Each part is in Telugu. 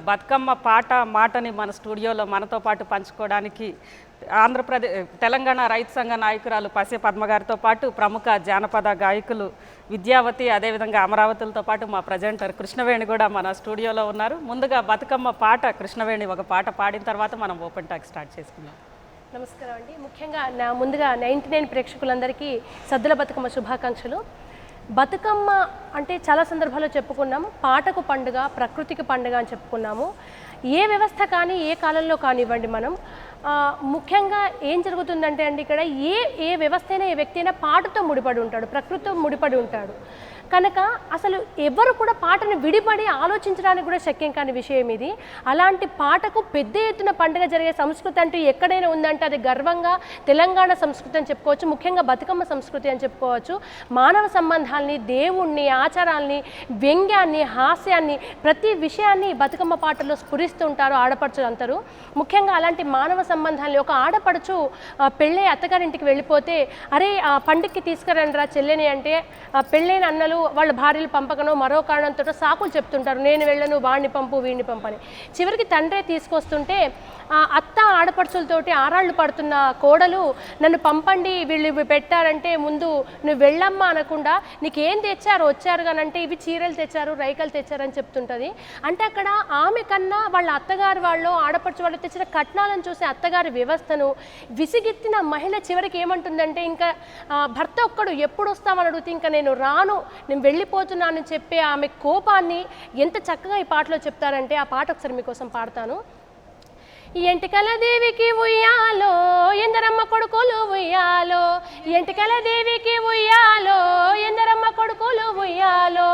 బతుకమ్మ పాట మాటని మన స్టూడియోలో మనతో పాటు పంచుకోవడానికి తెలంగాణ రైతు సంఘ నాయకురాలు పసె పద్మ గారితో పాటు ప్రముఖ జానపద గాయకులు విద్యావతి, అదేవిధంగా అమరావతులతో పాటు మా ప్రజెంటర్ కృష్ణవేణి కూడా మన స్టూడియోలో ఉన్నారు. ముందుగా బతుకమ్మ పాట కృష్ణవేణి ఒక పాట పాడిన తర్వాత మనం ఓపెన్ టాక్ స్టార్ట్ చేసుకుందాం. నమస్కారం అండి. ముఖ్యంగా ముందుగా 99 ప్రేక్షకులందరికీ సద్దుల బతుకమ్మ శుభాకాంక్షలు. బతుకమ్మ అంటే చాలా సందర్భాల్లో చెప్పుకున్నాము, పాటకు పండుగ, ప్రకృతికి పండుగ అని చెప్పుకున్నాము. ఏ వ్యవస్థ కానీ ఏ కాలంలో కానివ్వండి, మనం ముఖ్యంగా ఏం జరుగుతుందంటే అండి, ఇక్కడ ఏ వ్యవస్థ అయినా, ఏ వ్యక్తి అయినా పాటతో ముడిపడి ఉంటాడు, ప్రకృతితో ముడిపడి ఉంటాడు. కనుక అసలు ఎవరు కూడా పాటను విడిపడి ఆలోచించడానికి కూడా శక్యం కాని విషయం ఇది. అలాంటి పాటకు పెద్ద ఎత్తున పండుగ జరిగే సంస్కృతి అంటూ ఎక్కడైనా ఉందంటే అది గర్వంగా తెలంగాణ సంస్కృతి అని చెప్పుకోవచ్చు. ముఖ్యంగా బతుకమ్మ సంస్కృతి అని చెప్పుకోవచ్చు. మానవ సంబంధాలని, దేవుణ్ణి, ఆచారాల్ని, వ్యంగ్యాన్ని, హాస్యాన్ని, ప్రతి విషయాన్ని బతుకమ్మ పాటల్లో స్ఫురిస్తుంటారు ఆడపడుచులు అందరూ. ముఖ్యంగా అలాంటి మానవ సంబంధాలని, ఒక ఆడపడుచు పెళ్ళై అత్తగారింటికి వెళ్ళిపోతే, అరే ఆ పండుగకి తీసుకురండి రా చెల్లెని అంటే, పెళ్ళైన అన్నలు వాళ్ళ భార్యలు పంపకనో మరో కారణంతో సాకులు చెప్తుంటారు, నేను వెళ్ళను, వాడిని పంపు వీడిని పంపని. చివరికి తండ్రే తీసుకొస్తుంటే అత్త ఆడపడుచులతోటి ఆరాళ్ళు పడుతున్న కోడలు, నన్ను పంపండి, వీళ్ళు ఇవి పెట్టారంటే ముందు నువ్వు వెళ్ళమ్మా అనకుండా, నీకేం తెచ్చారు వచ్చారు కానంటే ఇవి చీరలు తెచ్చారు, రైకలు తెచ్చారని చెప్తుంటుంది. అంటే అక్కడ ఆమె కన్నా వాళ్ళ అత్తగారు వాళ్ళు, ఆడపడుచు వాళ్ళు తెచ్చిన కట్నాలను చూసి అత్తగారి వ్యవస్థను విసిగెత్తిన మహిళ చివరికి ఏమంటుందంటే, ఇంకా భర్త ఒక్కడు ఎప్పుడు వస్తామని అడిగితే ఇంకా నేను రాను, నేను వెళ్ళిపోతున్నానని చెప్పే ఆమె కోపాన్ని ఎంత చక్కగా ఈ పాటలో చెప్తారంటే, ఆ పాట ఒకసారి మీకోసం పాడతాను. ఎంటికల దేవికి ఉయ్యాలో, ఎందరమ్మ కొడుకులు ఉయ్యాలో, ఎంటికల దేవికి ఉయ్యాలో, ఎందరమ్మ కొడుకులు ఉయ్యాలో,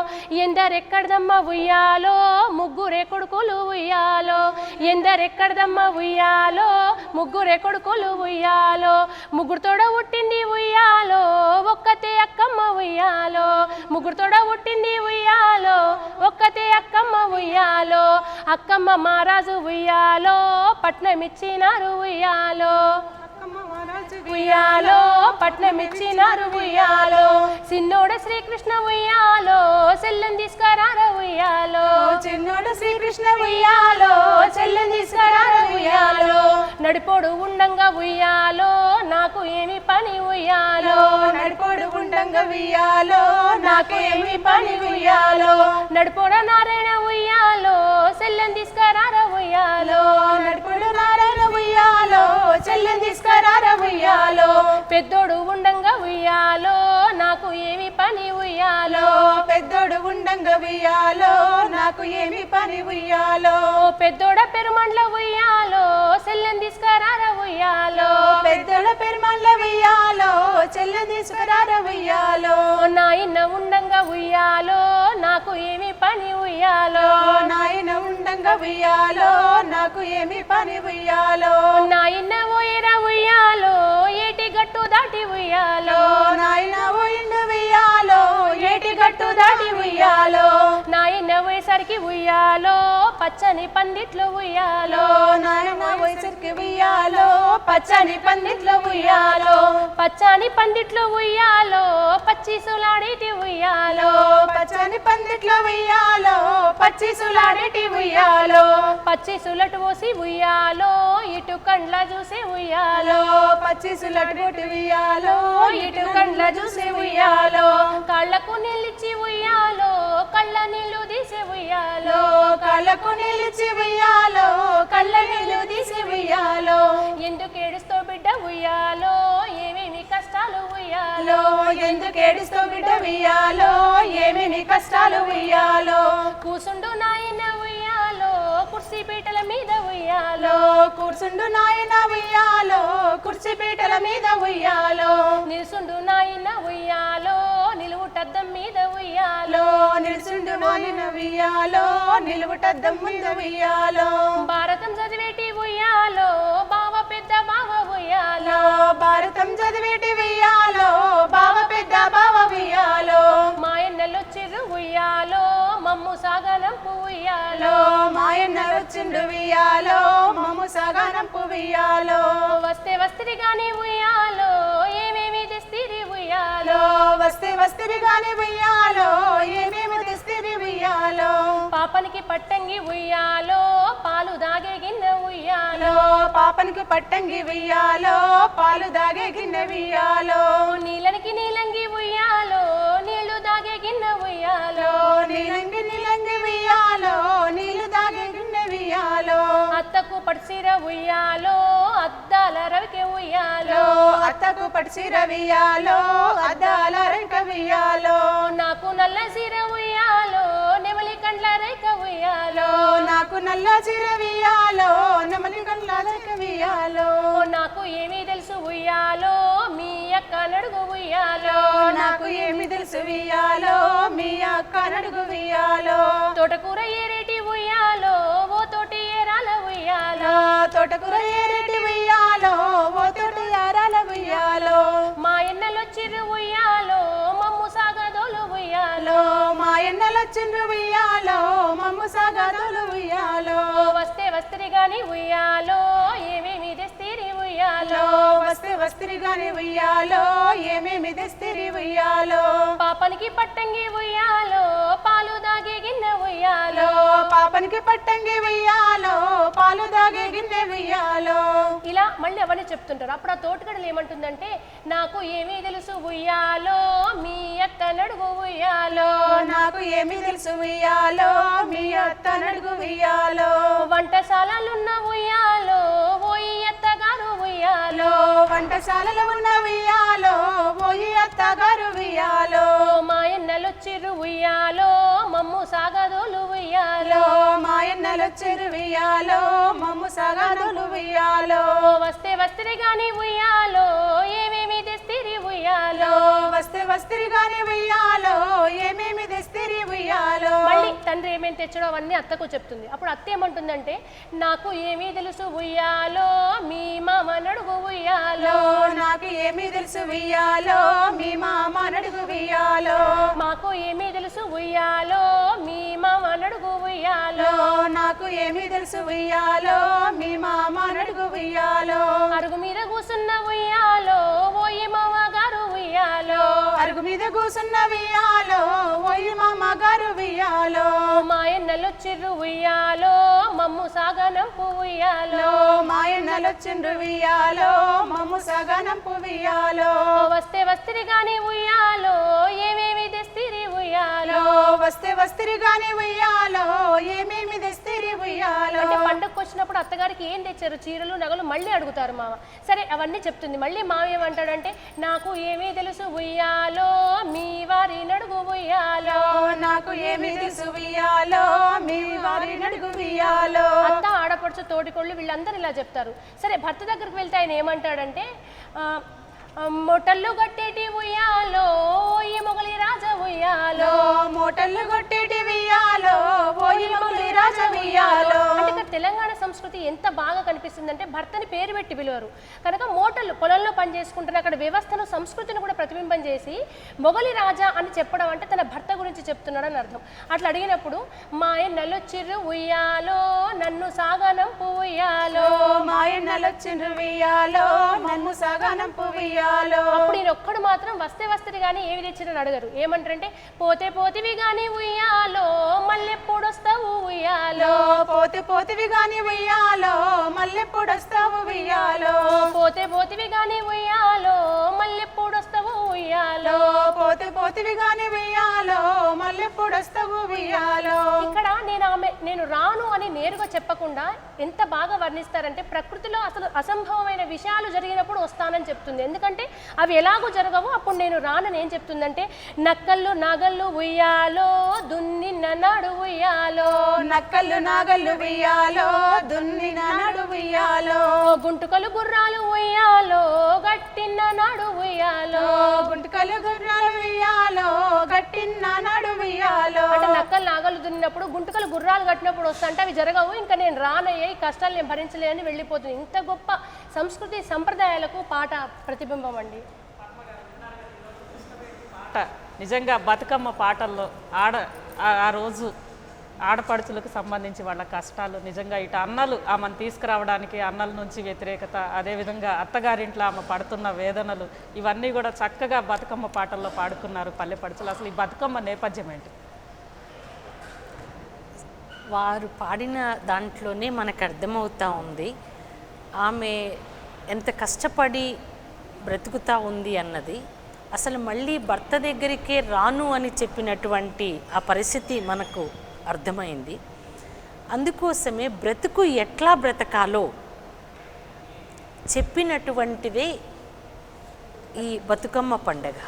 ఎందరెక్కడదమ్మ ఉయ్యాలో, ముగ్గురే కొడుకులు ఉయ్యాలో, ఎందరెక్కడదమ్మ ఉయ్యాలో, ముగ్గురే కొడుకులు ఉయ్యాలో, ముగ్గురుతోడ పుట్టింది ఉయ్యాలో, ఒక్కతే అక్కమ్మ ఉయ్యాలో, ముగ్గురుతోడ పుట్టింది ఉయ్యాలో, ఒక్కతే అక్కమ్మ ఉయ్యాలో, అక్కమ్మ మహారాజు ఉయ్యాలో, పట్నమిచ్చినారు ఉయ్యాలో, ఉయ్యాలో పట్నమిచ్చినారు ఉయ్యాలో, సిన్నోడ శ్రీకృష్ణ ఉయ్యాలో, సెల్లం తీసుకురార ఉయ్యాలో, చిన్నోడ శ్రీకృష్ణ ఉయ్యాలో, చెల్లెం తీసుకురార ఉయ్యాలో, నడిపోడు ఉండంగా ఉయ్యాలో, నాకు ఏమి పని ఉయ్యాలో, నడిపోడు ఉండంగా ఉయ్యాలో, నాకు ఏమి పని ఉయ్యాలో, నడిపోడ నారాయణ ఉయ్యాలో, సెల్లం తీసుకురార ఉయ్యాలో, నడిపోడు నారాయణ ఉయ్యాలో, చెల్లెం తీసుకురార ఉయ్యాలో, పెద్దోడు ఉండంగా ఉయ్యాలో, నాకు ఏమి పని ఉయ్యాలో, పెద్దోడు ఉండంగా ఉయ్యాలో, నాకు ఏమి పని ఉయ్యాలో, పెద్దోడ పెరుమండ్ల ఉయ్యాలో, చెల్లెం తీసుకురార ఉయ్యాలో, పెద్దోడ పెరుమండ్ల ఉయ్యాలో, చెల్లెం తీసుకురార ఉయ్యాలో, నాయన ఉండంగా ఉయ్యాలో, నాకు ఏమి పని ఉయ్యాలో, నాయన ఉండంగా ఉయ్యాలో, నాకు ఏమి పని ఉయ్యాలో, నాయన ఓయర ఉయ్యాలో, ఏటి గట్టు దాటి ఉయ్యాలో, నాయన ఓయిన ఉయ్యాలో, ఏటి గట్టు దాటి ఉయ్యాలో, నాయన పోయేసరికి ఉయ్యాలో, పచ్చని పందిట్లో ఉయ్యాలో, నాయన పోయేసరికి ఉయ్యాలో, పచ్చని పందిట్లో ఉయ్యాలో, పచ్చని పందిట్లో ఉయ్యాలో, పచ్చిసులాడేటి ఉయ్యాలో, పచ్చని పందిట్లో ఉయ్యాలో, పచ్చిసులాడేటి ఉయ్యాలో, పచ్చిసులటు పోసి ఉయ్యాలో, ఇటు కండ్ల చూసే ఉయ్యాలో, పచ్చిసులటు పోటి ఉయ్యాలో, ఇటు కండ్ల చూసే ఉయ్యాలో, కళ్ళకు నిలిచి ఉయ్యాలో, కళ్ళ నీళ్ళు తీసే ఉయ్యాలో, కళ్ళకు నిలిచి ఉయ్యాలో, కళ్ళ నీళ్ళు తీసే ఉయ్యాలో, ఎందుకు ఏడుస్తో బిడ్డ ఉయ్యాలో, ఏమేమి కష్టాలు ఉయ్యాలో, ఎందుకు ఏడుస్తో బిడ్డ ఉయ్యాలో, ఏమేమి కష్టాలు ఉయ్యాలో, కూసుండు నాయన ఉయ్యాలో, కుర్చీ పీటల మీద ఉయ్యాలో, కూర్చుండు నాయన ఉయ్యాలో, కుర్చీ పీటల మీద ఉయ్యాలో, నిలుసుండు నాయన ఉయ్యాలో, నిలువుటద్దం మీద ఉయ్యాలో, నిలుసుండు నాయన ఉయ్యాలో, నిలువుటద్దం మీద ఉయ్యాలో, భారతం చదివేటి ఉయ్యాలో, బావ పెద్ద బావ ఉయ్యాలో, భారతం చదివేటి ఉయ్యాలో, బావ పెద్ద బావ ఉయ్యాలో, మాయన్నలొచ్చిర్రు ఉయ్యాలో, మమ్ము సాగనంపు ఉయ్యాలో, మాయన్నలు వచ్చిండు ఉయ్యాలో, మమ్ము సాగనంపు ఉయ్యాలో, వస్తే వస్తిరి గాని ఉయ్యాలో, ఏమేమి తెస్తిరి ఉయ్యాలో, వస్తే వస్తిరి గాని ఉయ్యాలో, ఏమేమి తెస్తిరి ఉయ్యాలో, పాప పాపనికి పట్టంగి ఉయ్యాలో పాలు దాగే గిన్నె ఉయ్యాలో పాపనికి పట్టంగి వెయ్యాలో పాలు దాగే గిన్నె వెయ్యాలో నీలనికి నీలంగి ఉయ్యాలో నీళ్లు దాగే గిన్నె ఉయ్యాలో నీలంగి నీలంగి వెయ్యాలో నీళ్లు దాగే గిన్నె వెయ్యాలో అత్తకు పట్సీర ఉయ్యాలో అద్దాల రవికి ఉయ్యాలో అత్తకు పట్సీర వెయ్యాలో అద్దాల రేఖ వెయ్యాలో నాకు నల్ల సీర ఉయ్యాలో నెమలి కండ్ల రేఖ ఉయ్యాలో నాకు నల్ల చీర వెయ్యాలో నెమలి కండ్ల రేఖ వెయ్యాలో నాకు ఏమీ తెలుసు ఉయ్యాలో మీ అక్క నడుగు ఉయ్యాలో నాకు ఏమి తెలుసు వెయ్యాలో మీ అక్క నడుగు వెయ్యాలో తోటకూర ఏరేటి ఉయ్యాలో ఓ తోటి ఏరాల ఉయ్యాలో తోటకూర ఏరేటి వెయ్యాలో ఓ తోటి యారాల వెయ్యాలో మా ఎన్నెలొచ్చిర్రు ఉయ్యాలో మమ్ము సాగదోలు ఉయ్యాలో మా ఎన్నెలొచ్చిండ్రు వెయ్యాలో మమ్ము సాగదోలు వెయ్యాలో వస్తే వస్తిరి గాని ఉయ్యాలో ఏమేమి తెస్తిరి ఉయ్యాలో వస్తే వస్తిరి గాని వెయ్యాలో ఏమేమి తెస్తిరి వెయ్యాలో పాపనికి పట్టంగి ఉయ్యాలో పాలు దాగే గిన్నె ఉయ్యాలో పాపనికి పట్టంగి వెయ్యాలో పాలు దాగే గిన్నె వెయ్యాలో ఇలా మళ్ళీ అవన్నీ చెప్తుంటారు. అప్పుడు ఆ తోటగడలు ఏమంటుందంటే నాకు ఏమీ తెలుసు ఉయ్యాలో మీ అక్క నడుగు ఉయ్యాలో నాకు ఏమి తెలుసు వెయ్యాలో మీ అత్త నడుగు వెయ్యాలో వంటశాలలున్న ఉయ్యాలో ఓయి అత్తగారు ఉయ్యాలో వంటశాలలో ఉన్న వెయ్యాలో పోయి అత్తగారు వెయ్యాలో మా ఎన్నెలొచ్చిర్రు ఉయ్యాలో మమ్ము సాగదోలు ఉయ్యాలో మా ఎన్నెలొచ్చిర్రు వెయ్యాలో మమ్ము సాగదోలు వెయ్యాలో వస్తే వస్తిరి గాని ఉయ్యాలో ఏమేమి తెస్తిరి ఉయ్యాలో వస్తే వస్తిరి గాని వెయ్యాలో ఏమేమి తెస్తిరి వెయ్యాలో మళ్ళీ తండ్రి ఏమేమి తెచ్చడో అవన్నీ అత్తకు చెప్తుంది. అప్పుడు అత్త ఏమంటుందంటే నాకు ఏమీ తెలుసు ఉయ్యాలో మీ మామ నడుగు ఉయ్యాలో నాకు ఏమీ తెలుసు వెయ్యాలో మీ మామ నడుగు వెయ్యాలో మాకు ఏమీ తెలుసు ఉయ్యాలో మీ మామ నడుగు ఉయ్యాలో నాకు ఏమీ తెలుసు వెయ్యాలో మీ మామ నడుగు వెయ్యాలో అరుగు మీద కూసున్న ఉయ్యాలో ఓయి మామ గారు ఉయ్యాలో అరుగు మీద కూసున్న వెయ్యాలో ఓయి మామ గారు వెయ్యాలో మా ఎన్నెలొచ్చిర్రు ఉయ్యాలో మమ్ము సాగనంపు ఉయ్యాలో మా ఎన్నెలొచ్చిండ్రు వెయ్యాలో మమ్ము సగనంపు వెయ్యాలో వస్తే వస్తిరి గాని ఉయ్యాలో ఏమేమి తెస్తిరి ఉయ్యాలో వస్తే వస్తిరి గాని వెయ్యాలో ఏమేమి తెస్తిరి వెయ్యాలో అంటే పండుగకు వచ్చినప్పుడు అత్తగారికి ఏం తెచ్చారు చీరలు నగలు మళ్ళీ అడుగుతారు మామ. సరే అవన్నీ చెప్తుంది. మళ్ళీ మామ ఏమంటాడంటే నాకు ఏమీ తెలుసు ఉయ్యాలో మీ వారి నడుగు ఉయ్యాలో నాకు ఏమి తెలుసు వెయ్యాలో మీ వారి నడుగు వెయ్యాలో అత్త ఆడపడుచు తోటికోళ్ళు వీళ్ళందరూ ఇలా చెప్తారు. సరే భర్త దగ్గరికి వెళ్తే ఆయన ఏమంటాడంటే మొటళ్ళు గట్టేటి ఉయ్యాలో ఓయి మొగలి రాజ ఉయ్యాలో మోటళ్ళు కొట్టేటి వెయ్యాలో పోయి మొగలి రాజ వెయ్యాలో అంటే ఇక్కడ తెలంగాణ సంస్కృతి ఎంత బాగా కనిపిస్తుందంటే భర్తని పేరు పెట్టి పిలువరు కనుక మోటళ్ళు పొలంలో పని చేసుకుంటున్న అక్కడ వ్యవస్థను సంస్కృతిని కూడా ప్రతిబింబం చేసి మొగలి రాజా అని చెప్పడం అంటే తన భర్త గురించి చెప్తున్నాడని అర్థం. అట్లా అడిగినప్పుడు మా నల్లొచ్చిర్రు ఉయ్యాలో నన్ను సాగనంపు ఉయ్యాలో మా ఎన్నెలొచ్చిండ్రు వెయ్యాలో నన్ను సగనంపు వెయ్యాలో అప్పుడు ఈయన ఒక్కడు మాత్రం వస్తే వస్తుంది కానీ ఏవి తెచ్చిరని అడగరు. ఏమంటారంటే పోతే పోతివి కానీ ఉయ్యాలో మళ్ళెప్పుడు వస్తావు ఉయ్యాలో పోతే పోతివి గాని వెయ్యాలో మళ్ళెప్పుడు వస్తావు వెయ్యాలో పోతే పోతివి కానీ ఉయ్యాలో మళ్ళెప్పుడు వస్తావు ఉయ్యాలో పోతే పోతివి గాని వెయ్యాలో మళ్ళెప్పుడు వస్తావు వెయ్యాలో ఇక్కడ నేను రాను అని నేరుగా చెప్పకుండా ఎంత బాగా వర్ణిస్తారంటే ప్రకృతిలో అసలు అసంభవమైన విషయాలు జరిగినప్పుడు వస్తానని చెప్తుంది. ఎందుకంటే అవి ఎలాగో జరగవో అప్పుడు నేను రానని ఏం చెప్తుందంటే నక్కళ్ళు నాగళ్ళు ఉయ్యాలో దున్నిన నాడు ఉయ్యాలో నక్కళ్ళు నాగళ్ళు వెయ్యాలో దున్నిన నాడు వెయ్యాలో గుంటుకలు గుర్రాలు ఉయ్యాలో గట్టిన నాడు ఉయ్యాలో గుంటకలు గుర్రాలు వెయ్యాలో గట్టిన నాడు వెయ్యాలో అంటే నక్కలు నాగళ్ళు దున్నినప్పుడు గుంటుకలు గుర్రాలు కట్టినప్పుడు వస్తుంటే అవి జరగవు ఇంకా నేను రానయ్యే ఈ కష్టాలు నేను భరించలేని వెళ్ళిపోతుంది. ఇంత గొప్ప సంస్కృతి సంప్రదాయాలకు పాట ప్రతిబింబం అండి. పాట నిజంగా బతుకమ్మ పాటల్లో ఆ రోజు ఆడపడుచులకు సంబంధించి వాళ్ళ కష్టాలు నిజంగా ఇటు అన్నలు ఆమెను తీసుకురావడానికి అన్నల నుంచి వ్యతిరేకత, అదేవిధంగా అత్తగారింట్లో ఆమె పడుతున్న వేదనలు, ఇవన్నీ కూడా చక్కగా బతుకమ్మ పాటల్లో పాడుకున్నారు పల్లెపడుచులు. అసలు ఈ బతుకమ్మ నేపథ్యం ఏంటి? వారు పాడిన దాంట్లోనే మనకు అర్థమవుతూ ఉంది ఆమె ఎంత కష్టపడి బ్రతుకుతూ ఉంది అన్నది. అసలు మళ్ళీ భర్త దగ్గరికే రాను అని చెప్పినటువంటి ఆ పరిస్థితి మనకు అర్థమైంది. అందుకోసమే బ్రతుకు ఎట్లా బ్రతకాలో చెప్పినటువంటిదే ఈ బతుకమ్మ పండగ.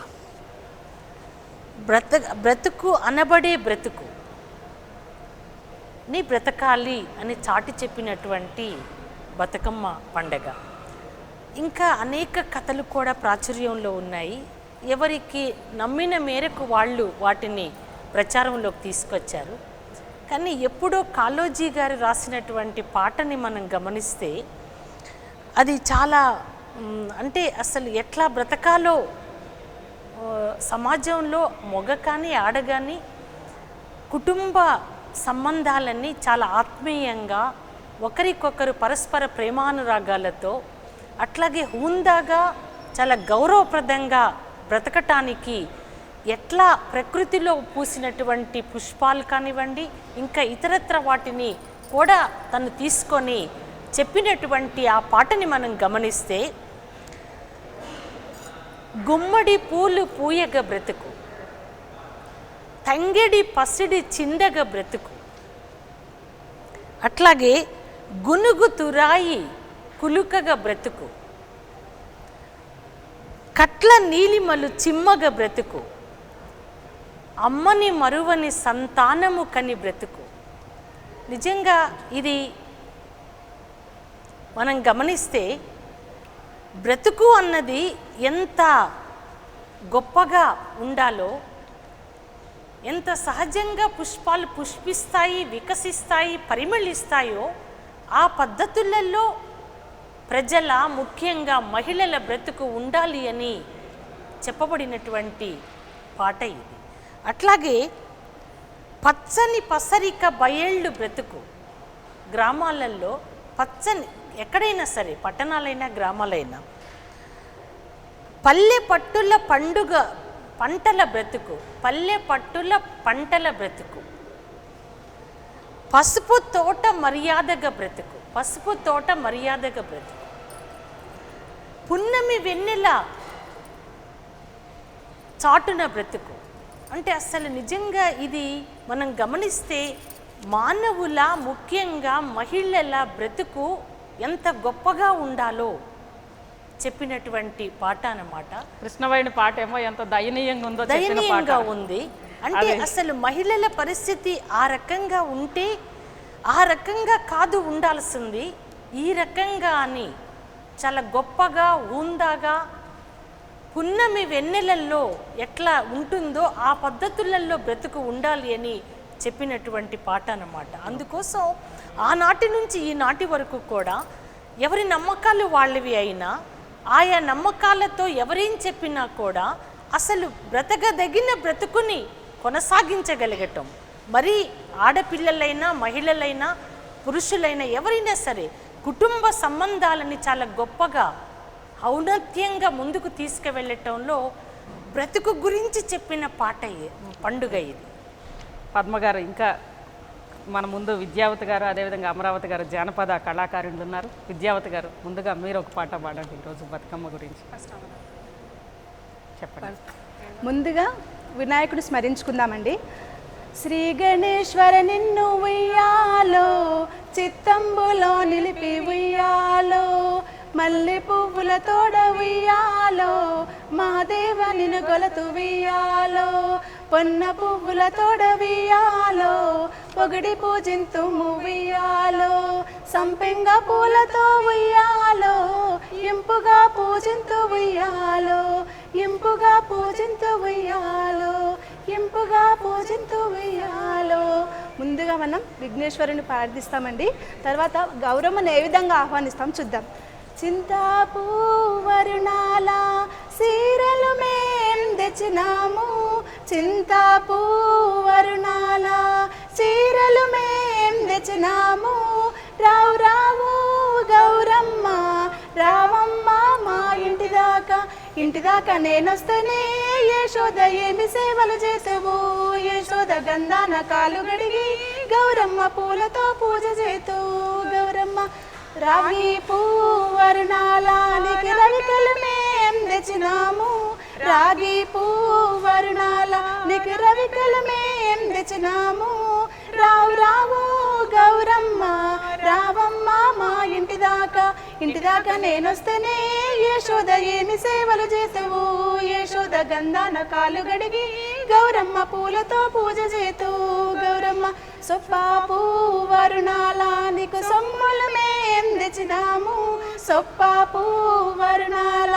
బ్రతుకు అనబడే బ్రతుకు నీ బ్రతకాలి అని చాటి చెప్పినటువంటి బతుకమ్మ పండగ. ఇంకా అనేక కథలు కూడా ప్రాచుర్యంలో ఉన్నాయి. ఎవరికి నమ్మిన మేరకు వాళ్ళు వాటిని ప్రచారంలోకి తీసుకొచ్చారు. కానీ ఎప్పుడో కాళోజీ గారు రాసినటువంటి పాటని మనం గమనిస్తే అది చాలా అంటే అసలు ఎట్లా బ్రతకాలో సమాజంలో మగ కానీ ఆడ కానీ కుటుంబ సంబంధాలన్నీ చాలా ఆత్మీయంగా ఒకరికొకరు పరస్పర ప్రేమానురాగాలతో అట్లాగే హుందాగా చాలా గౌరవప్రదంగా బ్రతకటానికి ఎట్లా ప్రకృతిలో పూసినటువంటి పుష్పాలు కానివ్వండి ఇంకా ఇతరత్ర వాటిని కూడా తను తీసుకొని చెప్పినటువంటి ఆ పాటని మనం గమనిస్తే గుమ్మడి పూలు పూయగ బ్రతుకు, తంగెడి పసిడి చిందగ బ్రతుకు, అట్లాగే గునుగు తురాయి కులుకగ బ్రతుకు, కట్ల నీలిమలు చిమ్మగ బ్రతుకు, అమ్మని మరువని సంతానము కని బ్రతుకు. నిజంగా ఇది మనం గమనిస్తే బ్రతుకు అన్నది ఎంత గొప్పగా ఉండాలో, ఎంత సహజంగా పుష్పాలు పుష్పిస్తాయి, వికసిస్తాయి, పరిమళిస్తాయో ఆ పద్ధతులలో ప్రజల ముఖ్యంగా మహిళల బ్రతుకు ఉండాలి అని చెప్పబడినటువంటి పాట ఇది. అట్లాగే పచ్చని పసరిక బయళ్ళు బ్రతుకు. గ్రామాలలో పచ్చని ఎక్కడైనా సరే పట్టణాలైనా గ్రామాలైనా పల్లె పట్టుల పండుగ పంటల బ్రతుకు, పల్లె పట్టుల పంటల బ్రతుకు, పసుపు తోట మర్యాదగా బ్రతుకు, పసుపు తోట మర్యాదగా బ్రతుకు, పున్నమి వెన్నెల చాటున బ్రతుకు. అంటే అసలు నిజంగా ఇది మనం గమనిస్తే మానవుల ముఖ్యంగా మహిళల బ్రతుకు ఎంత గొప్పగా ఉండాలో చెప్పినటువంటి పాట అన్నమాట. కృష్ణవేణి పాట ఏమో ఎంత దయనీయంగా ఉందో, దయనీయంగా ఉంది. అంటే అసలు మహిళల పరిస్థితి ఆ రకంగా ఉంటే ఆ రకంగా కాదు ఉండాల్సింది, ఈ రకంగా అని చాలా గొప్పగా ఉందాగా పున్నమి వెన్నెలల్లో ఎట్లా ఉంటుందో ఆ పద్ధతులలో బ్రతుకు ఉండాలి అని చెప్పినటువంటి పాట అన్నమాట. అందుకోసం ఆనాటి నుంచి ఈనాటి వరకు కూడా ఎవరి నమ్మకాలు వాళ్ళవి అయినా ఆయా నమ్మకాలతో ఎవరేం చెప్పినా కూడా అసలు బ్రతకదగిన బ్రతుకుని కొనసాగించగలగటం, మరి ఆడపిల్లలైనా మహిళలైనా పురుషులైనా ఎవరైనా సరే కుటుంబ సంబంధాలని చాలా గొప్పగా ఔన్నత్యంగా ముందుకు తీసుకువెళ్ళటంలో బ్రతుకు గురించి చెప్పిన పాట పండుగ ఇది. పద్మగారు, ఇంకా మన ముందు విద్యావతి గారు అదేవిధంగా అమరావతి గారు జానపద కళాకారులు ఉన్నారు. విద్యావతి గారు, ముందుగా మీరు ఒక పాట పాడండి ఈరోజు బతుకమ్మ గురించి చెప్పండి. ముందుగా వినాయకుడు స్మరించుకుందామండి. శ్రీ గణేశ్వర నిన్ను ఉయ్యాలో, చిత్తంబులో నిలిపి ఉయ్యాలో, మల్లె పువ్వుల తోడ ఉయ్యాలో, మహాదేవ నిన్ను గొలతు ఉయ్యాలో, పొన్న పువ్వుల తోడ ఉయ్యాలో, పొగిడి పూజింతుము ఉయ్యాలో, సంపెంగ పూలతో ఉయ్యాలో, ఇంపుగా పూజింతు ఉయ్యాలో, ఇంపుగా పూజింతు ఉయ్యాలో, ఇంపుగా పూజింతు ఉయ్యాలో. ముందుగా మనం విఘ్నేశ్వరుని ప్రార్థిస్తామండి. తర్వాత గౌరమ్మను ఏ విధంగా ఆహ్వానిస్తాం చూద్దాం. చింతాపూ వరుణాల సీరలు మేం తెచ్చినాము, చింతాపూ వరుణాల సీరలు మేం తెచ్చినాము, రావు రావు గౌరమ్మ రావమ్మ మా ఇంటి దాకా నేనొస్తేనే యశోద ఏమి సేవలు చేసావు, యశోద గంధాన కాలు గడిగి గౌరమ్మ పూలతో పూజ చేతూ గౌరమ్మ రాగి పువ్వరుణాలానికి రవికలు మేం తెచ్చినాము రాగి పువ్వరుణాలానికి రవికలు మేం తెచ్చినాము రావు రావు గౌరమ్మ రావమ్మ మా ఇంటి దాకా నేనొస్తేనే యశోద ఏమి సేవలు చేసావు యశోద గంధాన కాలు గడిగి గౌరమ్మ పూలతో పూజ చేతూ గౌరమ్మ సొప్పా పువ్వరుణాలానికి సొమ్ములు మేం తెచ్చినాము సొప్పా పువ్వరుణాల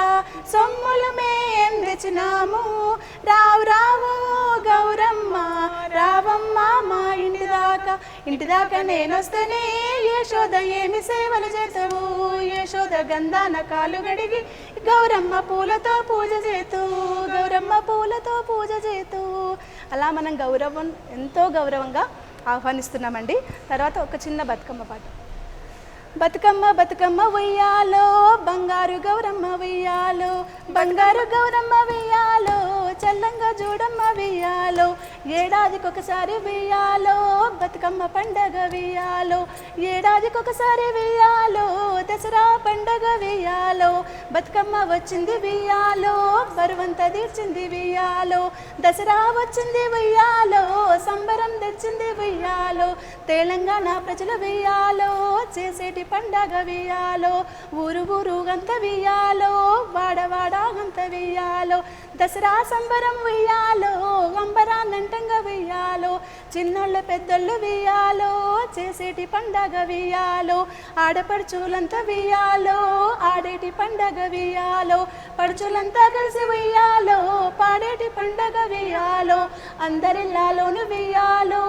సొమ్ములు మేం తెచ్చినాము రావు రావు గౌరమ్మ రావమ్మ మా ఇంటి దాకా నేనొస్తేనే యశోద ఏమి సేవలు చేసావు యశోద గంధాన కాలు గడిగి గౌరమ్మ పూలతో పూజ చేతూ గౌరమ్మ పూలతో పూజ చేతూ అలా మనం ఎంతో గౌరవంగా ఆహ్వానిస్తున్నామండి. తర్వాత ఒక చిన్న బతుకమ్మ పాట. బతుకమ్మ బతుకమ్మ ఉయ్యాలో బంగారు గౌరమ్మ ఉయ్యాలో బంగారు గౌరమ్మ ఉయ్యాలో చల్లంగా చూడమ్మ ఉయ్యాలో ఏడాదికొకసారి ఉయ్యాలో బతుకమ్మ పండగ ఉయ్యాలో ఏడాదికొకసారి ఉయ్యాలో దసరా పండగ ఉయ్యాలో బతుకమ్మ వచ్చింది ఉయ్యాలో బరువంత తీర్చింది ఉయ్యాలో దసరా వచ్చింది ఉయ్యాలో సంబరం తెచ్చింది ఉయ్యాలో తెలంగాణ ప్రజల ఉయ్యాలో చేసేటి పండగ వియాలో ఊరు ఊరు గంత వియాలో వాడవాడ గంత వియాలో దసరా సంబరం వియాలో అంబరాన్నంటంగా వియాలో చిన్నోళ్ళ పెద్దోళ్ళు వియాలో చేసేటి పండగ వియాలో ఆడపడుచులంతా వియాలో ఆడేటి పండగ వియాలో పడుచులంతా కలిసి వియాలో పాడేటి పండగ వియాలో అందరిల్లాలోను వియాలో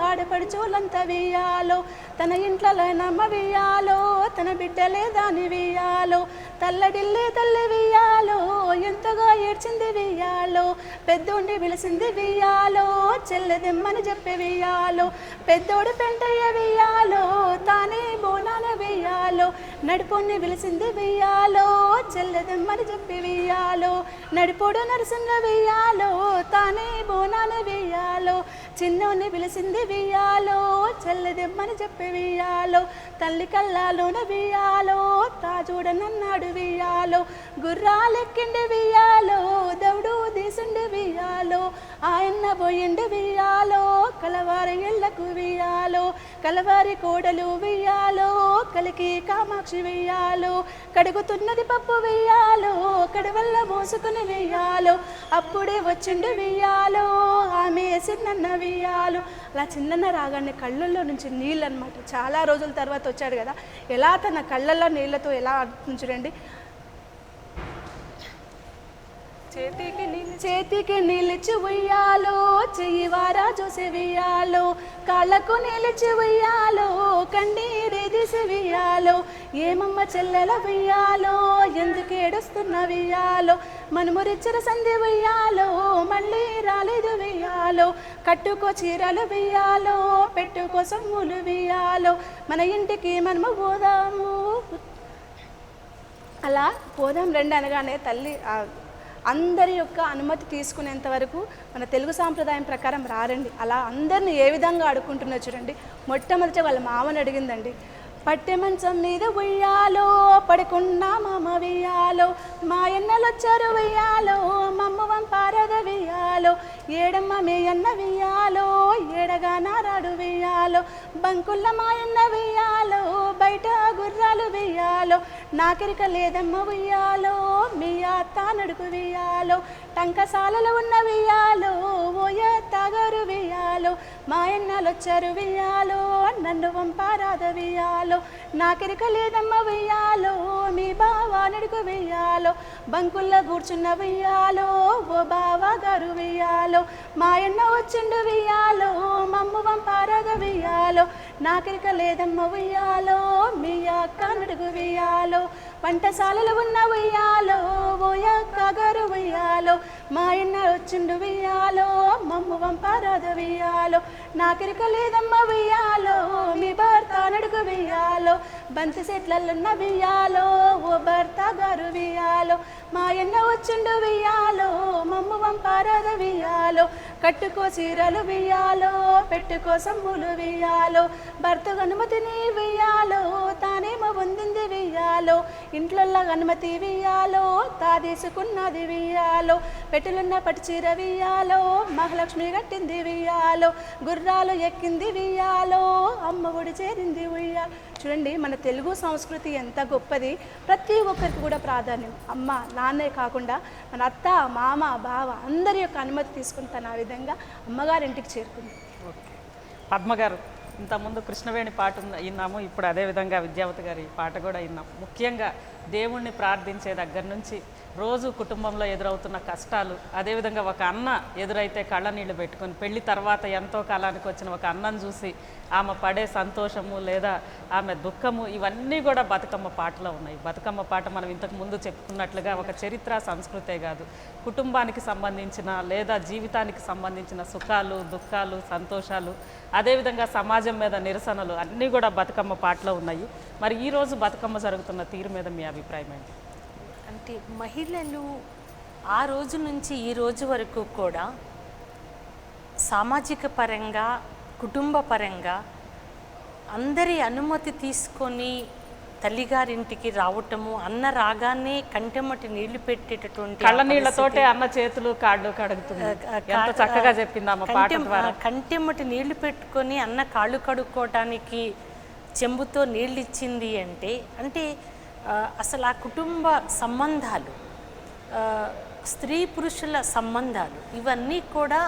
ఆడపడుచులంతా వియాలో తన ఇంట్లో నమ్మ వియాలో తన బిడ్డలే దాని వియాలో తల్లడిల్లే తల్లి వియాలో ఎంతగా ఏడ్చింది వియాలో పెద్దోడిని పిలిచింది వియాలో చెల్లెదెమ్మని చెప్పి వియాలో పెద్దోడు పెంటయ్య వియాలో తానే బోనాన వియాలో నడిపోడిని పిలిచింది వియాలో చెల్లెదెమ్మని చెప్పి వియాలో నడిపోడు నరసింహ వియాలో తానే బోనాన వియాలో చిన్నోని పిలిచింది వియాలో చెల్లెదెమ్మని చెప్పి వియాలో తల్లి కళ్ళలోన వియాలో తాజూడనన్నాడు వియాలో గుర్రాలెక్కిండి వియాలో దౌడు దీసుండి వియాలో ఆయన్న పోయిండి వియాలో కలవారి ఇళ్లకు వియాలో కలవారి కోడలు వియాలో కలికి కామాక్షి వియాలో కడుగుతున్నది పప్పు వియాలో కడవల్ల మోసుకుని వియాలో అప్పుడే వచ్చిండు వియాలో ఆమె చిన్న వియాలో అలా చిన్న రాగానే కళ్ళల్లో నుంచి నీళ్ళు అనమాట. చాలా రోజుల తర్వాత వచ్చాడు కదా, ఎలా తన కళ్ళల్లో నీళ్ళతో ఎలా చూడండి. చేతికి నీళ్ళిచ్చి ఉయ్యాలో చెయ్యి వారా చూసి వియ్యాలో కాళ్ళకు నీళ్ళిచ్చి ఉయ్యాలో కన్నీరే తీసి వియ్యాలో ఏమమ్మ చెల్లెల వియ్యాలో ఎందుకు ఏడుస్తున్న వియ్యాలో మనుమురిచ్చిన సంధి వియ్యాలో మళ్ళీ రాలేదు వియ్యాలో కట్టుకో చీరలు వియ్యాలో పెట్టుకో సొమ్ములు వియ్యాలో మన ఇంటికి మనము పోదాము. అలా పోదాం రండి అనగానే తల్లి అందరి యొక్క అనుమతి తీసుకునేంత వరకు మన తెలుగు సాంప్రదాయం ప్రకారం రారండి. అలా అందరిని ఏ విధంగా అడుక్కుంటున్నా చూడండి. మొట్టమొదటి వాళ్ళ మామని అడిగిందండి, పట్టె మంచం మీద ఉయ్యాలో పడుకున్నా మామ వెయ్యాలో మాయన్నలు వచ్చారు వెయ్యాలో మమ్మ వంపారద వెయ్యాలో ఏడమ్మ మేయన్న వెయ్యాలో ఏడగా నారాడు వెయ్యాలో బంకుల్ల మాయన్న వెయ్యాలో బయట గుర్రాలు వెయ్యాలో నాకెరిక లేదమ్మ వెయ్యాలో మీ అత్త నడుకు వెయ్యాలో టంకసాలలో ఉన్న వెయ్యాలో ఓయ తాగారు వెయ్యాలో మాయన్నలు వచ్చారు వెయ్యాలో నన్ను వంపారాద వెయ్యాలో నాకెరిక లేదమ్మ వెయ్యాలో మీ బావా నడుకు వెయ్యాలో బంకుల్లో కూర్చున్న వెయ్యాలో ఓ బావా గారు వెయ్యాలో మాయన్న వచ్చిండు వెయ్యాలో మమ్మ వంపారాద వెయ్యాలో నాకెరిక లేదమ్మ వెయ్యాలో మీ అక్క నడుగు వెయ్యాలో వంటశాలలో ఉన్న వెయ్యాలో ఓయ కాగారు వెయ్యాలో మాయన్న వచ్చిండు వెయ్యాలో మమ్మ వంపారాద వెయ్యాలో నాకెరిక లేదమ్మ వెయ్యాలో మీ భర్త నడుగు వెయ్యాలో బంతి సెట్లలున్న వెయ్యాలో ఓ భర్త గారు వెయ్యాలో మాయన్న వచ్చిండు వెయ్యాలో మమ్మ వంపారాద జారద వియ్యాలో, కట్టుకో చీరలు వియ్యాలో, పెట్టుకో సమ్ములు వియ్యాలో, భర్తకు అనుమతిని వియ్యాలో, తానేమో పొందింది వియ్యాలో, ఇంట్లో అనుమతి వియ్యాలో, తాదీసుకున్నది వియ్యాలో, పెట్టులున్న పట్టు చీర వియ్యాలో, మహాలక్ష్మి కట్టింది వియ్యాలో, గుర్రాలు ఎక్కింది వియ్యాలో, అమ్మ ఒడి చేరింది వియ్యాలో. చూడండి మన తెలుగు సంస్కృతి ఎంత గొప్పది, ప్రతి ఒక్కరికి కూడా ప్రాధాన్యం. అమ్మ నాన్నే కాకుండా మన అత్త మామ బావ అందరి యొక్క అనుమతి తీసుకుని తన ఆ విధంగా అమ్మగారింటికి చేరుకుంది. ఓకే పద్మగారు, ఇంతకుముందు కృష్ణవేణి పాట విన్నాము, ఇప్పుడు అదేవిధంగా విద్యావతి గారి పాట కూడా విన్నాం. ముఖ్యంగా దేవుణ్ణి ప్రార్థించే దగ్గర నుంచి రోజు కుటుంబంలో ఎదురవుతున్న కష్టాలు, అదేవిధంగా ఒక అన్న ఎదురైతే కళ్ళ నీళ్ళు పెట్టుకొని పెళ్లి తర్వాత ఎంతో కాలానికి వచ్చిన ఒక అన్నను చూసి ఆమె పడే సంతోషము లేదా ఆమె దుఃఖము, ఇవన్నీ కూడా బతుకమ్మ పాటలో ఉన్నాయి. బతుకమ్మ పాట మనం ఇంతకు ముందు చెప్పుకున్నట్లుగా ఒక చరిత్ర సంస్కృతే కాదు, కుటుంబానికి సంబంధించిన లేదా జీవితానికి సంబంధించిన సుఖాలు దుఃఖాలు సంతోషాలు, అదేవిధంగా సమాజం మీద నిరసనలు అన్నీ కూడా బతుకమ్మ పాటలో ఉన్నాయి. మరి ఈరోజు బతుకమ్మ జరుగుతున్న తీరు మీద మీ అభిప్రాయం ఏంటి? అంటే మహిళలు ఆ రోజు నుంచి ఈ రోజు వరకు కూడా సామాజిక పరంగా కుటుంబ పరంగా అందరి అనుమతి తీసుకొని తల్లిగారింటికి రావటము, అన్న రాగానే కంటెమ్మటి నీళ్లు పెట్టేటటువంటి కళ్ళ నీళ్లతోటే అన్న చేతులు కాళ్ళు కడుగుతుంది. ఎంత చక్కగా చెప్పింది అమ్మ పాట ద్వారా. కంటెమ్మటి నీళ్లు పెట్టుకొని అన్న కాళ్ళు కడుక్కోవటానికి చెంబుతో నీళ్ళు ఇచ్చింది అంటే అంటే అసలు ఆ కుటుంబ సంబంధాలు, స్త్రీ పురుషుల సంబంధాలు ఇవన్నీ కూడా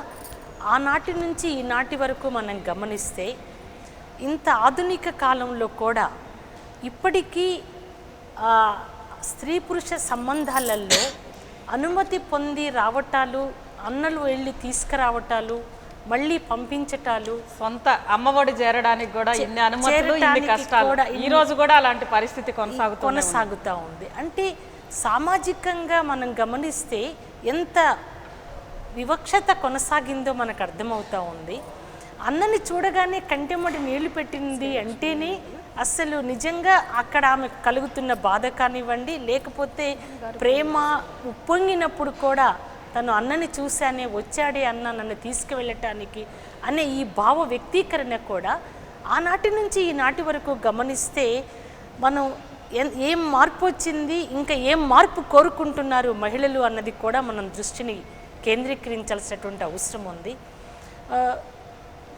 ఆనాటి నుంచి ఈనాటి వరకు మనం గమనిస్తే ఇంత ఆధునిక కాలంలో కూడా ఇప్పటికీ స్త్రీ పురుష సంబంధాలలో అనుమతి పొంది రావటాలు, అన్నలు వెళ్ళి తీసుకురావటాలు, మళ్ళీ పంపించటాలు, సొంత అమ్మఒడి చేరడానికి కూడా ఇన్ని అనుమతులు ఇన్ని కష్టాలు, ఈ రోజు కూడా అలాంటి పరిస్థితి కొనసాగుతూ ఉంది. అంటే సామాజికంగా మనం గమనిస్తే ఎంత వివక్షత కొనసాగిందో మనకు అర్థమవుతూ ఉంది. అన్నని చూడగానే కంటెమ్మడి నీళ్లు పెట్టింది అంటేనే అసలు నిజంగా అక్కడ ఆమె కలుగుతున్న బాధ కానివ్వండి, లేకపోతే ప్రేమ ఉప్పొంగినప్పుడు కూడా తను అన్నని చూశానే, వచ్చాడే అన్న నన్ను తీసుకువెళ్ళటానికి అనే ఈ భావ వ్యక్తీకరణ కూడా ఆనాటి నుంచి ఈనాటి వరకు గమనిస్తే మనం ఏం మార్పు వచ్చింది, ఇంకా ఏం మార్పు కోరుకుంటున్నారు మహిళలు అన్నది కూడా మనం దృష్టిని కేంద్రీకరించాల్సినటువంటి అవసరం ఉంది.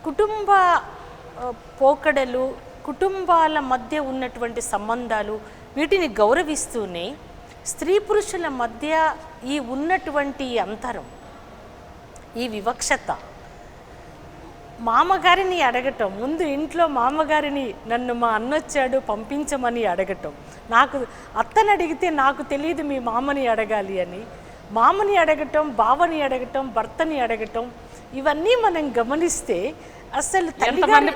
కుటుంబ పోకడలు, కుటుంబాల మధ్య ఉన్నటువంటి సంబంధాలు వీటిని గౌరవిస్తూనే స్త్రీ పురుషుల మధ్య ఈ ఉన్నటువంటి అంతరం, ఈ వివక్షత, మామగారిని అడగటం, ముందు ఇంట్లో మామగారిని నన్ను మా అన్నొచ్చాడు పంపించమని అడగటం, నాకు అత్తని అడిగితే నాకు తెలియదు మీ మామని అడగాలి అని, మామని అడగటం, బావని అడగటం, భర్తని అడగటం, ఇవన్నీ మనం గమనిస్తే అసలు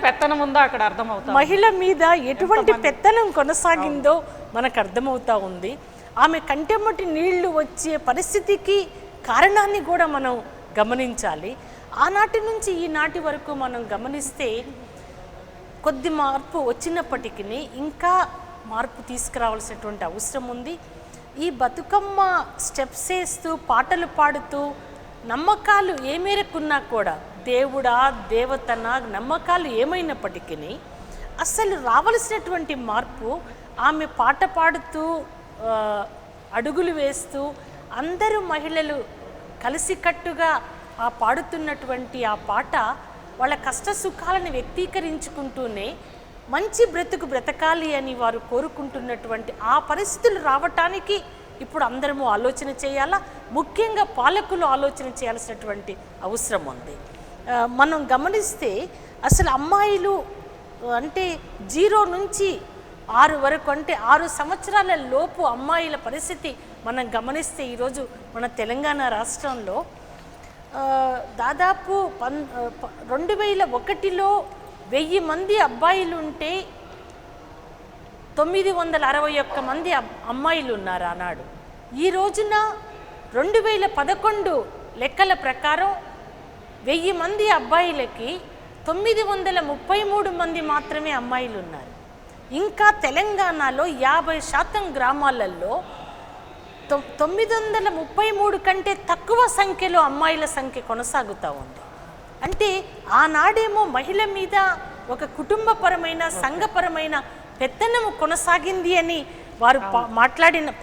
పెత్తనం ఉందో అక్కడ అర్థమవుతుంది. మహిళ మీద ఎటువంటి పెత్తనం కొనసాగిందో మనకు అర్థమవుతా ఉంది. ఆమె కంటెమ్మటి నీళ్లు వచ్చే పరిస్థితికి కారణాన్ని కూడా మనం గమనించాలి. ఆనాటి నుంచి ఈనాటి వరకు మనం గమనిస్తే కొద్ది మార్పు వచ్చినప్పటికీ ఇంకా మార్పు తీసుకురావాల్సినటువంటి అవసరం ఉంది. ఈ బతుకమ్మ స్టెప్స్ వేస్తూ పాటలు పాడుతూ నమ్మకాలు ఏ మేరకున్నా కూడా, దేవుడా దేవతన నమ్మకాలు ఏమైనప్పటికీ అసలు రావలసినటువంటి మార్పు, ఆమె పాట పాడుతూ అడుగులు వేస్తూ అందరూ మహిళలు కలిసికట్టుగా ఆ పాడుతున్నటువంటి ఆ పాట వాళ్ళ కష్ట సుఖాలను వ్యక్తీకరించుకుంటూనే మంచి బ్రతుకు బ్రతకాలి అని వారు కోరుకుంటున్నటువంటి ఆ పరిస్థితులు రావటానికి ఇప్పుడు అందరము ఆలోచన చేయాలా, ముఖ్యంగా పాలకులు ఆలోచన చేయాల్సినటువంటి అవసరం ఉంది. మనం గమనిస్తే అసలు అమ్మాయిలు అంటే 0 నుంచి 6 వరకు, అంటే 6 సంవత్సరాల లోపు అమ్మాయిల పరిస్థితి మనం గమనిస్తే ఈరోజు మన తెలంగాణ రాష్ట్రంలో దాదాపు 2001లో 1000 మంది అబ్బాయిలు ఉంటే 961 మంది అమ్మాయిలు ఉన్నారు ఆనాడు. ఈ రోజున 2011 లెక్కల ప్రకారం 1000 మంది అబ్బాయిలకి 933 మంది మాత్రమే అమ్మాయిలు ఉన్నారు. ఇంకా తెలంగాణలో 50% గ్రామాలలో 933 కంటే తక్కువ సంఖ్యలో అమ్మాయిల సంఖ్య కొనసాగుతూ ఉంది. అంటే ఆనాడేమో మహిళ మీద ఒక కుటుంబపరమైన సంఘపరమైన పెత్తనము కొనసాగింది అని వారు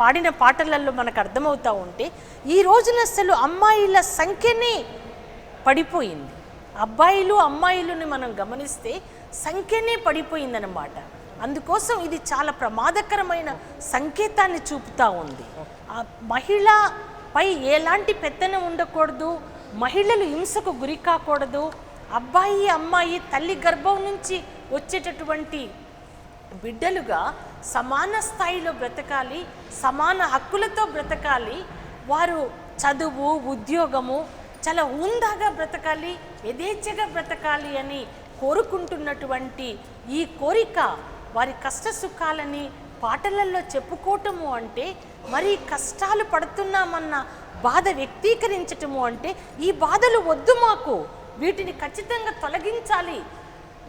పాడిన పాటలలో మనకు అర్థమవుతూ ఉంటే, ఈ రోజున అసలు అమ్మాయిల సంఖ్యనే పడిపోయింది. అబ్బాయిలు అమ్మాయిలను మనం గమనిస్తే సంఖ్యనే పడిపోయిందన్నమాట. అందుకోసం ఇది చాలా ప్రమాదకరమైన సంకేతాన్ని చూపుతూ ఉంది. ఆ మహిళపై ఎలాంటి పెత్తనం ఉండకూడదు, మహిళలు హింసకు గురి కాకూడదు. అబ్బాయి అమ్మాయి తల్లి గర్భం నుంచి వచ్చేటటువంటి బిడ్డలుగా సమాన స్థాయిలో బ్రతకాలి, సమాన హక్కులతో బ్రతకాలి. వారు చదువు, ఉద్యోగము చాలా హుందాగా బ్రతకాలి, యథేచ్ఛగా బ్రతకాలి అని కోరుకుంటున్నటువంటి ఈ కోరిక, వారి కష్ట సుఖాలని పాటలలో చెప్పుకోవటము అంటే, మరి కష్టాలు పడుతున్నామన్న బాధ వ్యక్తీకరించటము అంటే, ఈ బాధలు వద్దు మాకు, వీటిని ఖచ్చితంగా తొలగించాలి,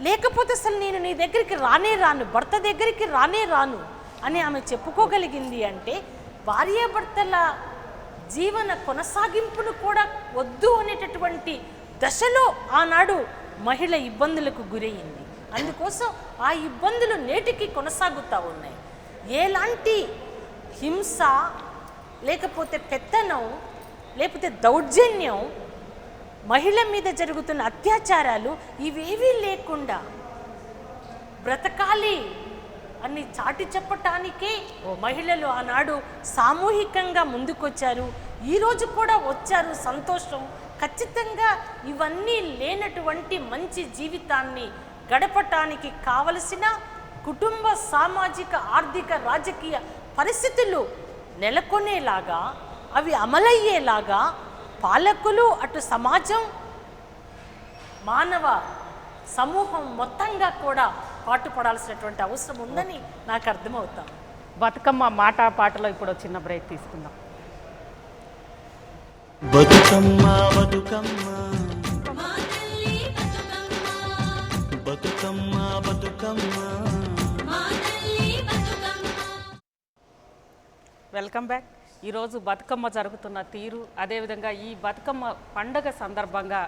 లేకపోతే అసలు నేను నీ దగ్గరికి రానే రాను, భర్త దగ్గరికి రానే రాను అని ఆమె చెప్పుకోగలిగింది అంటే, భార్యాభర్తల జీవన కొనసాగింపును కూడా వద్దు అనేటటువంటి దశలో ఆనాడు మహిళ ఇబ్బందులకు గురయ్యింది. అందుకోసం ఆ ఇబ్బందులు నేటికి కొనసాగుతూ ఉన్నాయి. ఎలాంటి హింస, లేకపోతే పెత్తనం, లేకపోతే దౌర్జన్యం, మహిళ మీద జరుగుతున్న అత్యాచారాలు ఇవేవీ లేకుండా బ్రతకాలి అని చాటి చెప్పటానికే మహిళలు ఆనాడు సామూహికంగా ముందుకొచ్చారు. ఈరోజు కూడా వచ్చారు, సంతోషం. ఖచ్చితంగా ఇవన్నీ లేనటువంటి మంచి జీవితాన్ని గడపటానికి కావలసిన కుటుంబ, సామాజిక, ఆర్థిక, రాజకీయ పరిస్థితులు నెలకొనేలాగా, అవి అమలయ్యేలాగా పాలకులు, అటు సమాజం, మానవ సమూహం మొత్తంగా కూడా పాటుపడాల్సినటువంటి అవసరం ఉందని నాకు అర్థమవుతాం. బతుకమ్మ మాట పాటలో ఇప్పుడు చిన్న బ్రేక్ తీసుకుందాం. బతుకమ్మ బతుకమ్మ బతుకమ్మ బతుకమ్మ. Welcome back. ఈరోజు బతుకమ్మ జరుగుతున్న తీరు, అదేవిధంగా ఈ బతుకమ్మ పండగ సందర్భంగా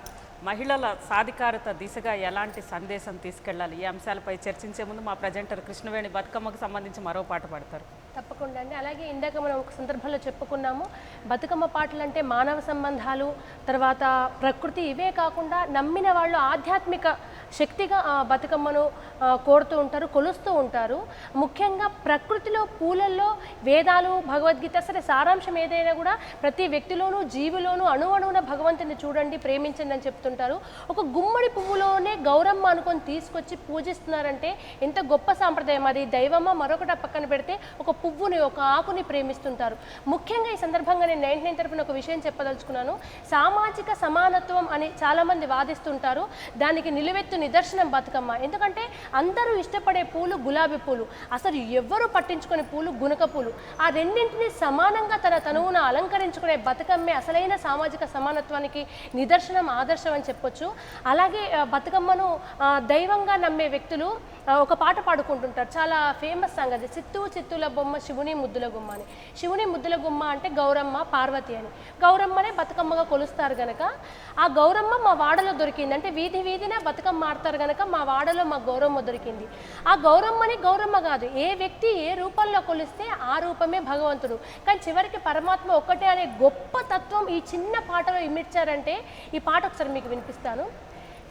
మహిళల సాధికారత దిశగా ఎలాంటి సందేశం తీసుకెళ్ళాలి, ఈ అంశాలపై చర్చించే ముందు మా ప్రజెంటర్ కృష్ణవేణి బతుకమ్మకు సంబంధించి మరో పాట పాడతారు. తప్పకుండా అండి. అలాగే ఇందాక మనం ఒక సందర్భంలో చెప్పుకున్నాము, బతుకమ్మ పాటలు అంటే మానవ సంబంధాలు, తర్వాత ప్రకృతి, ఇవే కాకుండా నమ్మిన వాళ్ళు ఆధ్యాత్మిక శక్తిగా బతుకమ్మను కోరుతూ ఉంటారు, కొలుస్తూ ఉంటారు. ముఖ్యంగా ప్రకృతిలో, పూలల్లో వేదాలు, భగవద్గీత, సరే సారాంశం ఏదైనా కూడా ప్రతి వ్యక్తిలోనూ, జీవిలోనూ అణువణువున భగవంతుని చూడండి, ప్రేమించండి అని చెప్తుంటారు. ఒక గుమ్మడి పువ్వులోనే గౌరమ్మ అనుకొని తీసుకొచ్చి పూజిస్తున్నారంటే ఎంత గొప్ప సాంప్రదాయం అది. దైవమ్మ మరొకటి పక్కన పెడితే ఒక పువ్వుని, ఒక ఆకుని ప్రేమిస్తుంటారు. ముఖ్యంగా ఈ సందర్భంగా నేను 99 తరపున ఒక విషయం చెప్పదలుచుకున్నాను. సామాజిక సమానత్వం అని చాలామంది వాదిస్తుంటారు. దానికి నిలువెత్తు నిదర్శనం బతుకమ్మ. ఎందుకంటే అందరూ ఇష్టపడే పూలు గులాబీ పూలు, అసలు ఎవ్వరూ పట్టించుకునే పూలు గునక పూలు. ఆ రెండింటిని సమానంగా తన తనువున అలంకరించుకునే బతుకమ్మే అసలైన సామాజిక సమానత్వానికి నిదర్శనం, ఆదర్శం అని చెప్పొచ్చు. అలాగే బతుకమ్మను దైవంగా నమ్మే వ్యక్తులు ఒక పాట పాడుకుంటుంటారు, చాలా ఫేమస్ సాంగ్ అది, చిత్తూ చిత్తుల బొమ్మ శివుని ముద్దుల గుమ్మ అని. శివుని ముద్దుల గుమ్మ అంటే గౌరమ్మ, పార్వతి అని. గౌరమ్మనే బతుకమ్మగా కొలుస్తారు గనక ఆ గౌరమ్మ మా వాడలో దొరికింది అంటే, వీధి వీధిన బతుకమ్మ ఆడతారు గనక మా వాడలో మా గౌరమ్మ దొరికింది. ఆ గౌరమ్మని గౌరమ్మ కాదు, ఏ వ్యక్తి ఏ రూపంలో కొలిస్తే ఆ రూపమే భగవంతుడు. కానీ చివరికి పరమాత్మ ఒక్కటే అనే గొప్ప తత్వం ఈ చిన్న పాటలో ఇమిడ్చారంటే, ఈ పాట ఒకసారి మీకు వినిపిస్తాను.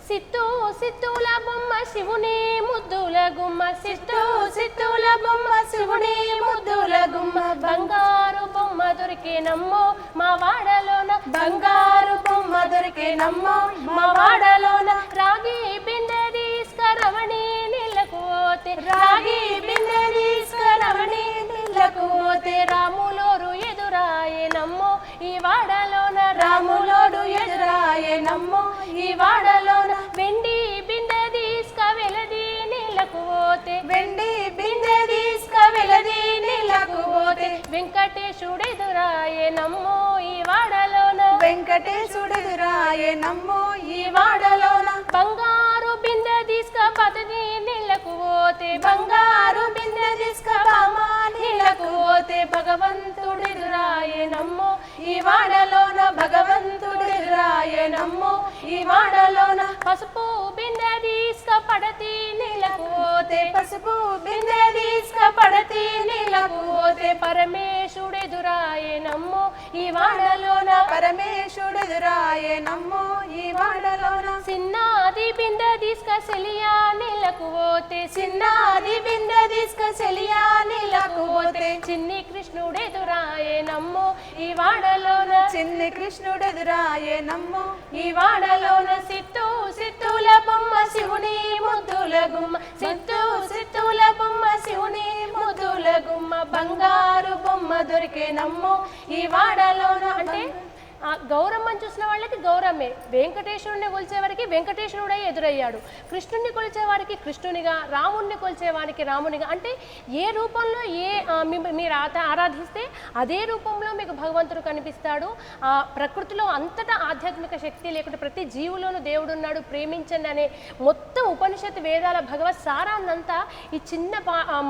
సిత్తూ సిత్తుల బొమ్మ శివుని ముద్దుల గుమ్మ, సిత్తూ సిత్తుల బొమ్మ శివుని ముద్దుల గుమ్మ, బంగారు బొమ్మ దొరికేనమ్మో మా వాడలోన, బంగారు బొమ్మ దొరికేనమ్మో మా వాడలోన, రాగి బిందె తీసుకరమణి నీళ్ళకు పోతే, రాగి బిందె తీసుకరమణి నీళ్ళకు పోతే, రాములోరు ఎదురాయేనమ్మో ఈ వాడలోన, రాములోడు ఎదురాయేనమ్మో ఈ వాడలోన, వెండి బిందె తీసుక వెలది నీళ్ళకు పోతే, వెండి బిందె తీసుక వెలది నీళ్ళకు పోతే, వెంకటేశుడెదురాయేనమ్మో ఈ వాడలోన, వెంకటేశుడెదురాయేనమ్మో ఈ వాడలోన, బంగారు బిందె తీసుక పతది నీళ్ళకు పోతే, బంగారు బిందె తీసుక బామ నీళ్ళకు నీలకు పోతే భగవంతుడెదురాయనమ్మో ఈ వాడలోన భగవంతుడెదురాయనమ్మో ఈ వాడలోన పసుపు బిందె తీసుకపడతి నీలకు పోతే పసుపు బిందె తీసుకపడతి నీలకు పోతే పరమేశుడెదురాయనమ్మో ఈ వాడలోన పరమేశుడెదురాయనమ్మో ఈ వాడలోన చిన్నాది బిందె తీసుకెలియా నీలకు పోతే చిన్నాది బిందె తీసుకెలియా నీలకు పోతే చిన్ని కృష్ణుడెదురాయనమ్మో ఈ వాడలోన చిన్ని కృష్ణుడెదురాయనమ్మో ఈ వాడలోన సిత్తుల బొమ్మ శివుని ముద్దుల గుమ్మ సిత్తుల బొమ్మ శివుని ముద్దుల గుమ్మ బంగారు బొమ్మ దొరికేనమ్మో ఈ వాడలోన అంటే ఆ గౌరమ్మని చూసిన వాళ్ళకి గౌరమ్మే, వెంకటేశ్వరుని కొలిచేవారికి వెంకటేశ్వరుడే ఎదురయ్యాడు, కృష్ణుడిని కొలిచేవారికి కృష్ణునిగా, రాముణ్ణి కొలిచేవారికి రామునిగా. అంటే ఏ రూపంలో మీరు ఆరాధిస్తే అదే రూపంలో మీకు భగవంతుడు కనిపిస్తాడు. ఆ ప్రకృతిలో అంతటా ఆధ్యాత్మిక శక్తి లేకుంటే ప్రతి జీవులోనూ దేవుడు ఉన్నాడు, ప్రేమించండి అనే మొత్తం ఉపనిషత్తు వేదాల భగవత్ సారాన్నంతా ఈ చిన్న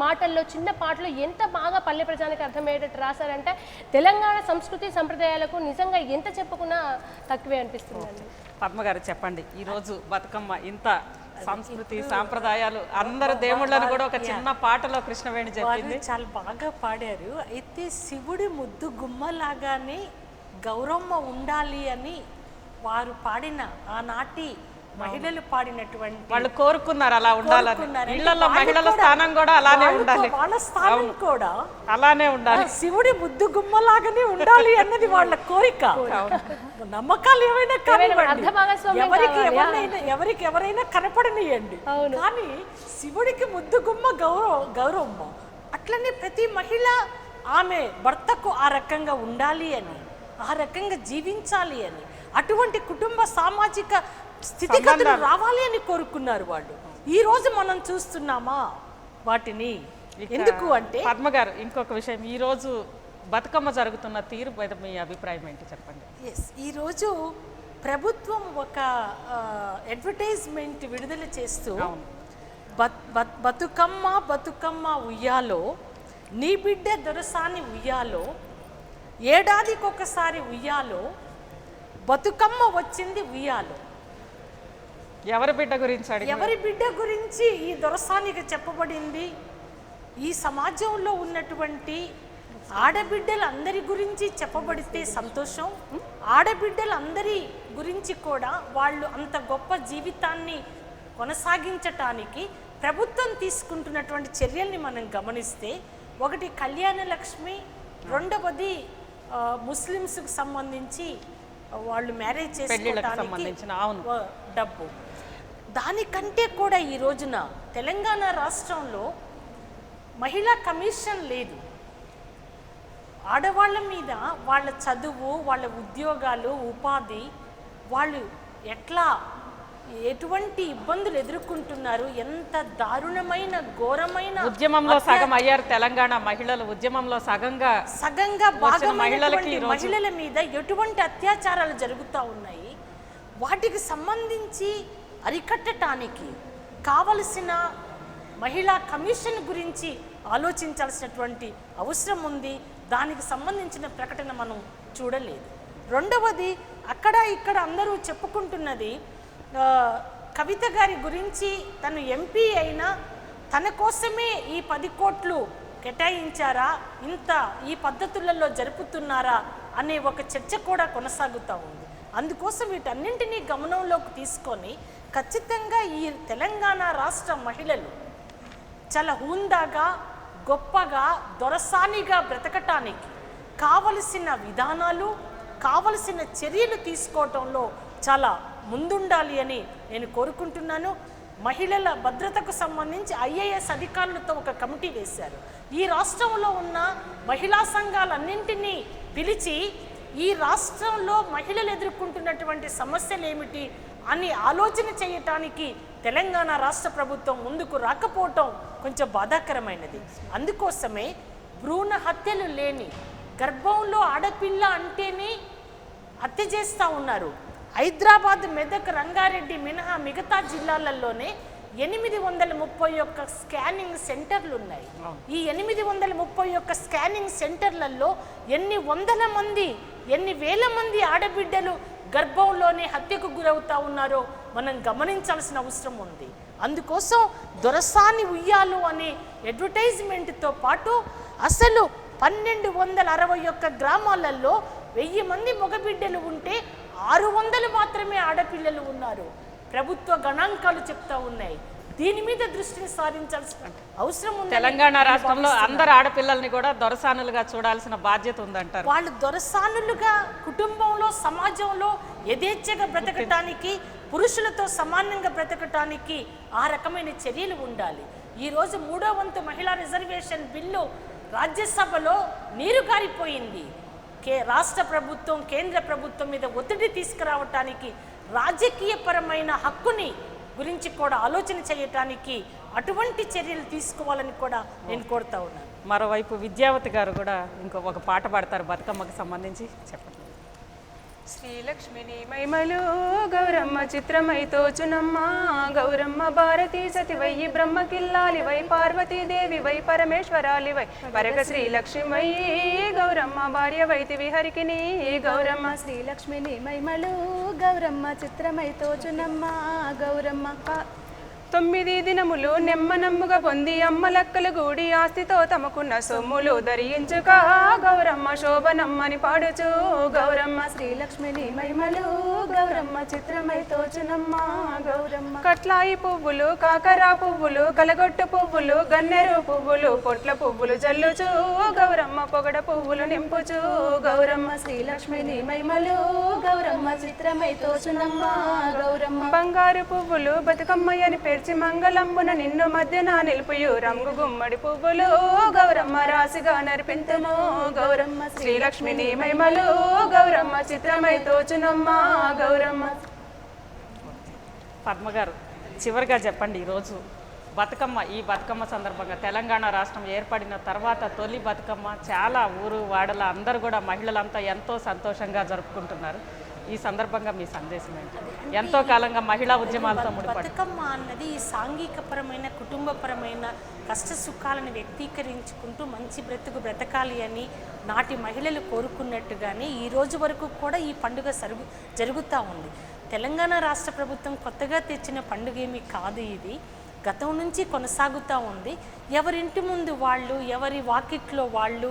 మాటల్లో చిన్న పాటలో ఎంత బాగా పల్లె ప్రజానికి అర్థమయ్యేటట్టు రాశారంటే తెలంగాణ సంస్కృతి సంప్రదాయాలకు నిజంగా ఎంత చెప్పుకున్నా తక్కువే అనిపిస్తుందండి. పద్మగారు చెప్పండి, ఈరోజు బతుకమ్మ ఇంత సంస్కృతి సాంప్రదాయాలు అందరు దేవుళ్ళని కూడా ఒక చిన్న పాటలో కృష్ణవేణి చెప్పింది. చాలా బాగా పాడారు. అయితే శివుడి ముద్దు గుమ్మలాగానే గౌరమ్మ ఉండాలి అని వారు పాడిన ఆనాటి మహిళలు పాడినటువంటి వాళ్ళు కోరుకున్నారు అలా ఉండాలని. ఇళ్లలో మహిళల స్థానం కూడా అలానే ఉండాలి, వాళ్ళ స్థానం కూడా అలానే ఉండాలి, శివుడి ముద్దు గుమ్మలాగానే ఉండాలి అన్నది వాళ్ళ కోరిక. నమ్మకాలు ఏమైనా కానివ్వండి, ఎవరికి ఎవరైనా కనపడనియండి, కానీ శివుడికి ముద్దు గుమ్మ గౌరవమ్మ. అట్లనే ప్రతి మహిళ ఆమె భర్తకు ఆ రకంగా ఉండాలి అని, ఆ రకంగా జీవించాలి అని, అటువంటి కుటుంబ సామాజిక స్థితిగతులు రావాలి అని కోరుకున్నారు వాళ్ళు. ఈ రోజు మనం చూస్తున్నామా వాటిని? ఎందుకు అంటే పద్మగారు ఇంకొక విషయం, ఈ రోజు బతుకమ్మ జరుగుతున్న తీరు మీద మీ అభిప్రాయం ఏంటి చెప్పండి. ఈరోజు ప్రభుత్వం ఒక అడ్వర్టైజ్మెంట్ విడుదల చేస్తూ బతుకమ్మ బతుకమ్మ ఉయ్యాలో, నీ బిడ్డ దొరసాని ఉయ్యాలో, ఏడాదికి ఒకసారి ఉయ్యాలో, బతుకమ్మ వచ్చింది ఉయ్యాలో. ఎవరి బిడ్డ గురించి ఎవరి బిడ్డ గురించి ఈ దొరసానికి చెప్పబడింది? ఈ సమాజంలో ఉన్నటువంటి ఆడబిడ్డలందరి గురించి చెప్పబడితే సంతోషం. ఆడబిడ్డలందరి గురించి కూడా వాళ్ళు అంత గొప్ప జీవితాన్ని కొనసాగించటానికి ప్రభుత్వం తీసుకుంటున్నటువంటి చర్యల్ని మనం గమనిస్తే, ఒకటి కళ్యాణ లక్ష్మి, రెండవది ముస్లిమ్స్కి సంబంధించి వాళ్ళు మ్యారేజ్ చేసుకోవడానికి డబ్బు. దానికంటే కూడా ఈ రోజున తెలంగాణ రాష్ట్రంలో మహిళా కమిషన్ లేదు. ఆడవాళ్ళ మీద వాళ్ళ చదువు, వాళ్ళ ఉద్యోగాలు, ఉపాధి, వాళ్ళు ఎటువంటి ఇబ్బందులు ఎదుర్కొంటున్నారు, ఎంత దారుణమైన ఘోరమైన ఉద్యమంలో సగం అయ్యారు తెలంగాణ మహిళలు. ఉద్యమంలో సగంగా భాగమైనటువంటి మహిళల మీద ఎటువంటి అత్యాచారాలు జరుగుతూ ఉన్నాయి. వాటికి సంబంధించి అరికట్టడానికి కావలసిన మహిళా కమిషన్ గురించి ఆలోచించాల్సినటువంటి అవసరం ఉంది. దానికి సంబంధించిన ప్రకటన మనం చూడలేదు. రెండవది, అక్కడ ఇక్కడ అందరూ చెప్పుకుంటున్నది కవిత గారి గురించి. తను ఎంపీ అయినా తన కోసమే ఈ 10 కోట్లు కేటాయించారా, ఇంత ఈ పద్ధతులలో జరుపుతున్నారా అనే ఒక చర్చ కూడా కొనసాగుతూ ఉంది. అందుకోసం వీటన్నింటినీ గమనంలోకి తీసుకొని ఖచ్చితంగా ఈ తెలంగాణ రాష్ట్ర మహిళలు చాలా హుందాగా, గొప్పగా, దొరసానిగా బ్రతకటానికి కావలసిన విధానాలు, కావలసిన చర్యలు తీసుకోవటంలో చాలా ముందుండాలి అని నేను కోరుకుంటున్నాను. మహిళల భద్రతకు సంబంధించి ఐఏఎస్ అధికారులతో ఒక కమిటీ వేశారు. ఈ రాష్ట్రంలో ఉన్న మహిళా సంఘాలన్నింటినీ పిలిచి ఈ రాష్ట్రంలో మహిళలు ఎదుర్కొంటున్నటువంటి సమస్యలు ఏమిటి అని ఆలోచన చేయటానికి తెలంగాణ రాష్ట్ర ప్రభుత్వం ముందుకు రాకపోవటం కొంచెం బాధాకరమైనది. అందుకోసమే భ్రూణ హత్యలు లేని, గర్భంలో ఆడపిల్ల అంటేనే హత్య చేస్తూ ఉన్నారు. హైదరాబాద్, మెదక్, రంగారెడ్డి మినహా మిగతా జిల్లాలలోనే 831 స్కానింగ్ సెంటర్లు ఉన్నాయి. ఈ 831 స్కానింగ్ సెంటర్లలో ఎన్ని వందల మంది, ఎన్ని వేల మంది ఆడబిడ్డలు గర్భంలోనే హత్యకు గురవుతా ఉన్నారో మనం గమనించాల్సిన అవసరం ఉంది. అందుకోసం దొరసాని ఉయ్యాలు అనే అడ్వర్టైజ్మెంట్తో పాటు అసలు 1261 గ్రామాలలో 1000 మంది మగబిడ్డలు ఉంటే 600 మాత్రమే ఆడపిల్లలు ఉన్నారు. ప్రభుత్వ గణాంకాలు చెప్తా ఉన్నాయి. దీని మీద దృష్టిని సారించాల్సిన అవసరం ఉంది. తెలంగాణ రాష్ట్రంలో అందరు ఆడపిల్లల్ని కూడా దొరసానులుగా చూడాల్సిన బాధ్యత ఉందంటారు. వాళ్ళు దొరసానులుగా కుటుంబంలో, సమాజంలో యథేచ్ఛగా బ్రతకటానికి, పురుషులతో సమానంగా బ్రతకటానికి ఆ రకమైన చర్యలు ఉండాలి. ఈరోజు 3వ వంతు మహిళా రిజర్వేషన్ బిల్లు రాజ్యసభలో నీరు గారిపోయింది. రాష్ట్ర ప్రభుత్వం, కేంద్ర ప్రభుత్వం మీద ఒత్తిడి తీసుకురావటానికి, రాజకీయపరమైన హక్కుని గురించి కూడా ఆలోచన చేయటానికి అటువంటి చర్యలు తీసుకోవాలని కూడా నేను కోరుతా ఉన్నాను. మరోవైపు విద్యావతి గారు కూడా ఒక పాట పాడతారు బతుకమ్మకు సంబంధించి, చెప్పండి. శ్రీలక్ష్మిని మైమలు గౌరమ్మ చిత్రమై తోచునమ్మ, గౌరమ్మ భారతీ సతివై బ్రహ్మకిల్లాలివై, పార్వతీదేవివై పరమేశ్వరాలివై, పరగ శ్రీలక్ష్మివై గౌరమ్మ భార్య వైతివి హరికిని, గౌరమ్మ శ్రీలక్ష్మిని మైమలు గౌరమ్మ చిత్రమై తోచునమ్మ, గౌరమ్మ 9 దినములు నెమ్మనమ్ముగా పొంది అమ్మలక్కలు గూడి ఆస్తితో తమకున్న సొమ్ములు ధరించుక, గౌరమ్మ శోభనమ్మని పాడుచు, గౌరమ్మ శ్రీలక్ష్మిని మైమలు గౌరమ్మ చిత్రమై తోచునమ్మ, గౌరమ్మ కట్లాయి పువ్వులు, కాకరా పువ్వులు, కలగొట్టు పువ్వులు, గన్నెరు పువ్వులు, పొట్ల పువ్వులు జల్లుచు, గౌరమ్మ పొగడ పువ్వులు నింపుచు, గౌరమ్మ శ్రీలక్ష్మిని మైమలు గౌరమ్మ చిత్రమై తోచునమ్మ, గౌరమ్మ బంగారు పువ్వులు బతుకమ్మయ్యని పేర్చి మంగళంబున నిన్ను మధ్యన నిలుపుయు, రంగు గుమ్మడి పువ్వులు గౌరమ్మ రాశిగా నరిపింతును, గౌరమ్మ శ్రీలక్ష్మిని మైమలు గౌరమ్మ చిత్రమై తోచునమ్మ, గౌరమ్మ. పద్మగారు, చివరిగా చెప్పండి, ఈరోజు ఈ బతుకమ్మ సందర్భంగా తెలంగాణ రాష్ట్రం ఏర్పడిన తర్వాత తొలి బతుకమ్మ చాలా ఊరు వాడల అందరూ కూడా మహిళలంతా ఎంతో సంతోషంగా జరుపుకుంటున్నారు. ఈ సందర్భంగా మీ సందేశం ఏంటి? ఎంతో కాలంగా మహిళా ఉద్యమాలతో ముడిపడి బతుకమ్మ అన్నది ఈ సాంఘికపరమైన, కుటుంబపరమైన కష్ట సుఖాలను వ్యక్తీకరించుకుంటూ మంచి బ్రతకాలి అని నాటి మహిళలు కోరుకున్నట్టుగానే ఈ రోజు వరకు కూడా ఈ పండుగ జరుగుతూ ఉంది. తెలంగాణ రాష్ట్ర ప్రభుత్వం కొత్తగా తెచ్చిన పండుగ ఏమీ కాదు. ఇది గతం నుంచి కొనసాగుతూ ఉంది. ఎవరింటి ముందు వాళ్ళు, ఎవరి వాకిట్లో వాళ్ళు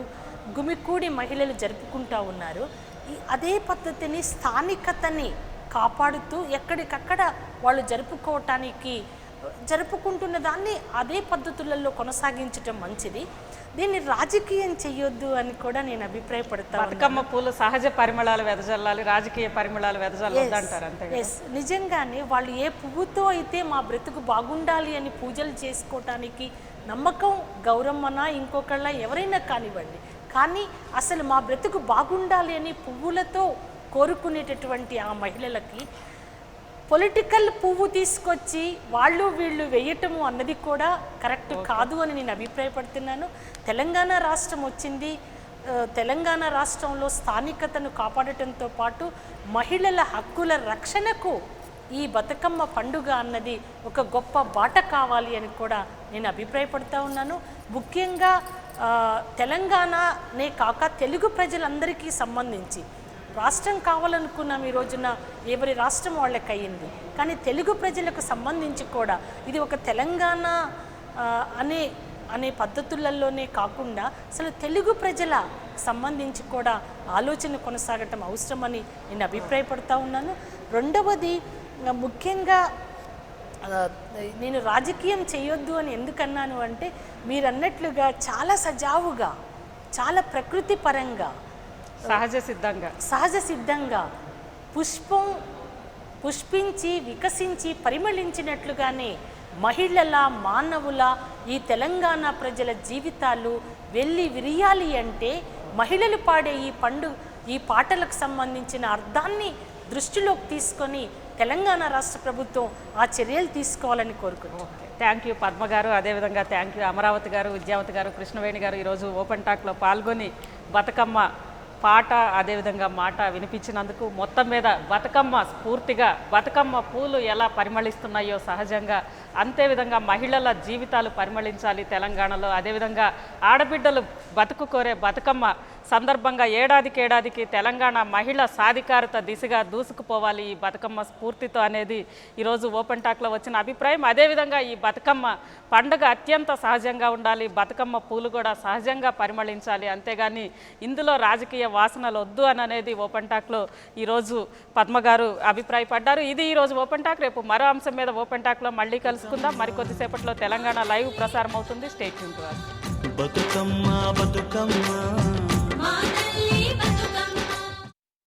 గుమికూడి మహిళలు జరుపుకుంటూ ఉన్నారు. అదే పద్ధతిని, స్థానికతని కాపాడుతూ ఎక్కడికక్కడ వాళ్ళు జరుపుకుంటున్న దాన్ని అదే పద్ధతులలో కొనసాగించటం మంచిది. దీన్ని రాజకీయం చెయ్యొద్దు అని కూడా నేను అభిప్రాయపడతాను. బతుకమ్మ పూలు సహజ పరిమళాలు వెదజల్లాలి, రాజకీయ పరిమళాలు వెదజల్లొద్దు అంటారు. అంతే. నిజంగానే వాళ్ళు ఏ పువ్వుతో అయితే మా బ్రతుకు బాగుండాలి అని పూజలు చేసుకోవటానికి నమ్మకం, గౌరమ్మనా ఇంకొకళ్ళ ఎవరైనా కానివ్వండి, కానీ అసలు మా బ్రతుకు బాగుండాలి అని పువ్వులతో కోరుకునేటటువంటి ఆ మహిళలకి పొలిటికల్ పువ్వు తీసుకొచ్చి వాళ్ళు వీళ్ళు వేయటము అన్నది కూడా కరెక్ట్ కాదు అని నేను అభిప్రాయపడుతున్నాను. తెలంగాణ రాష్ట్రం వచ్చింది. తెలంగాణ రాష్ట్రంలో స్థానికతను కాపాడటంతో పాటు మహిళల హక్కుల రక్షణకు ఈ బతుకమ్మ పండుగ అన్నది ఒక గొప్ప బాట కావాలి అని కూడా నేను అభిప్రాయపడుతూ ఉన్నాను. ముఖ్యంగా తెలంగాణనే కాక తెలుగు ప్రజలందరికీ సంబంధించి రాష్ట్రం కావాలనుకున్నాం. ఈ రోజున ఎవరి రాష్ట్రం వాళ్ళకి అయ్యింది, కానీ తెలుగు ప్రజలకు సంబంధించి కూడా ఇది ఒక తెలంగాణ అనే పద్ధతులలోనే కాకుండా అసలు తెలుగు ప్రజల సంబంధించి కూడా ఆలోచన కొనసాగటం అవసరమని నేను అభిప్రాయపడుతూ ఉన్నాను. రెండవది, ముఖ్యంగా నేను రాజకీయం చేయొద్దు అని ఎందుకన్నాను అంటే, మీరు అన్నట్లుగా చాలా సజావుగా, చాలా ప్రకృతి పరంగా, సహజ సిద్ధంగా పుష్పించి వికసించి పరిమళించినట్లుగానే మహిళల, మానవుల, ఈ తెలంగాణ ప్రజల జీవితాలు వెళ్ళి విరియాలి అంటే మహిళలు పాడే ఈ పాటలకు సంబంధించిన అర్థాన్ని దృష్టిలోకి తీసుకొని తెలంగాణ రాష్ట్ర ప్రభుత్వం ఆ చర్యలు తీసుకోవాలని కోరుకుంటున్నాను. థ్యాంక్ యూ పద్మ గారు, అదేవిధంగా థ్యాంక్ యూ అమరావతి గారు, విద్యావతి గారు, కృష్ణవేణి గారు ఈరోజు ఓపెన్ టాక్లో పాల్గొని బతుకమ్మ పాట అదేవిధంగా మాట వినిపించినందుకు మొత్తం మీద బతుకమ్మ స్ఫూర్తిగా బతుకమ్మ పూలు ఎలా పరిమళిస్తున్నాయో సహజంగా అంతే విధంగా మహిళల జీవితాలు పరిమళించాలి తెలంగాణలో. అదేవిధంగా ఆడబిడ్డలు బతుకు కోరే బతుకమ్మ సందర్భంగా ఏడాదికి తెలంగాణ మహిళ సాధికారత దిశగా దూసుకుపోవాలి ఈ బతుకమ్మ స్ఫూర్తితో అనేది ఈరోజు ఓపెన్ టాక్లో వచ్చిన అభిప్రాయం. అదేవిధంగా ఈ బతుకమ్మ పండుగ అత్యంత సహజంగా ఉండాలి, బతుకమ్మ పూలు కూడా సహజంగా పరిమళించాలి, అంతేగాని ఇందులో రాజకీయ వాసనలు వద్దు అని అనేది ఓపెన్ టాక్లో ఈరోజు పద్మ గారు అభిప్రాయపడ్డారు. ఇది ఈరోజు ఓపెన్ టాక్. రేపు మరో అంశం మీద ఓపెన్ టాక్లో మళ్ళీ కలుసుకుందాం. మరికొద్దిసేపట్లో తెలంగాణ లైవ్ ప్రసారం అవుతుంది. Stay tune to us. Bathukamma Bathukamma